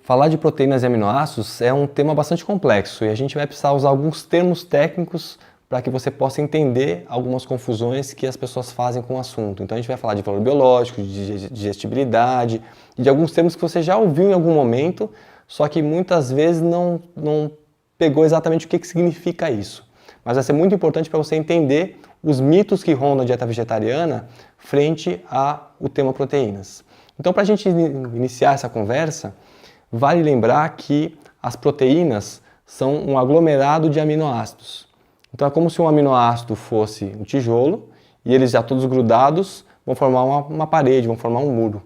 Falar de proteínas e aminoácidos é um tema bastante complexo e a gente vai precisar usar alguns termos técnicos para que você possa entender algumas confusões que as pessoas fazem com o assunto. Então a gente vai falar de valor biológico, de digestibilidade, de alguns termos que você já ouviu em algum momento, só que muitas vezes não pegou exatamente o que significa isso. Mas vai ser muito importante para você entender os mitos que rondam a dieta vegetariana frente ao tema proteínas. Então, para a gente iniciar essa conversa, vale lembrar que as proteínas são um aglomerado de aminoácidos. Então é como se um aminoácido fosse um tijolo e eles já todos grudados vão formar uma parede, vão formar um muro.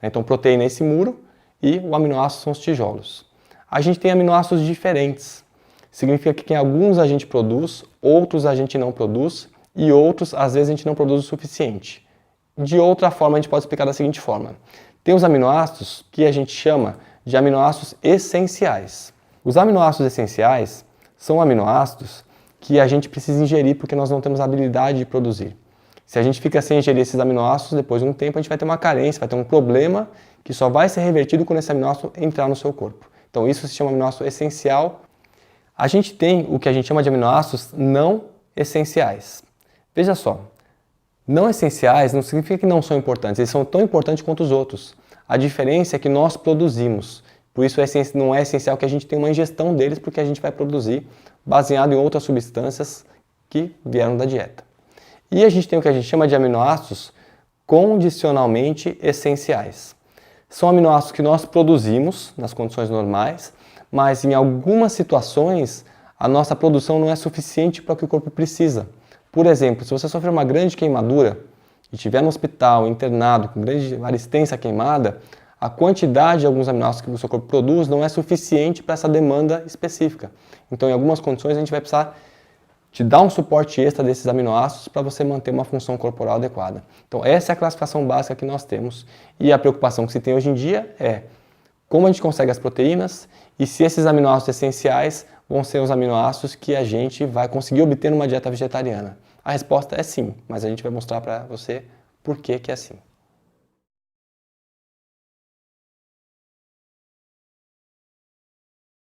Então proteína é esse muro e o aminoácido são os tijolos. A gente tem aminoácidos diferentes. Significa que alguns a gente produz, outros a gente não produz e outros às vezes a gente não produz o suficiente. De outra forma a gente pode explicar da seguinte forma. Tem os aminoácidos que a gente chama de aminoácidos essenciais. Os aminoácidos essenciais são aminoácidos que a gente precisa ingerir porque nós não temos a habilidade de produzir. Se a gente fica sem ingerir esses aminoácidos, depois de um tempo a gente vai ter uma carência, vai ter um problema que só vai ser revertido quando esse aminoácido entrar no seu corpo. Então isso se chama aminoácido essencial. A gente tem o que a gente chama de aminoácidos não essenciais. Veja só, não essenciais não significa que não são importantes, eles são tão importantes quanto os outros. A diferença é que nós produzimos, por isso não é essencial que a gente tenha uma ingestão deles, porque a gente vai produzir baseado em outras substâncias que vieram da dieta. E a gente tem o que a gente chama de aminoácidos condicionalmente essenciais. São aminoácidos que nós produzimos nas condições normais, mas em algumas situações a nossa produção não é suficiente para o que o corpo precisa. Por exemplo, se você sofrer uma grande queimadura, e estiver no hospital, internado, com grande resistência queimada, a quantidade de alguns aminoácidos que o seu corpo produz não é suficiente para essa demanda específica. Então, em algumas condições, a gente vai precisar te dar um suporte extra desses aminoácidos para você manter uma função corporal adequada. Então, essa é a classificação básica que nós temos. E a preocupação que se tem hoje em dia é como a gente consegue as proteínas e se esses aminoácidos essenciais vão ser os aminoácidos que a gente vai conseguir obter numa dieta vegetariana. A resposta é sim, mas a gente vai mostrar para você por que é assim.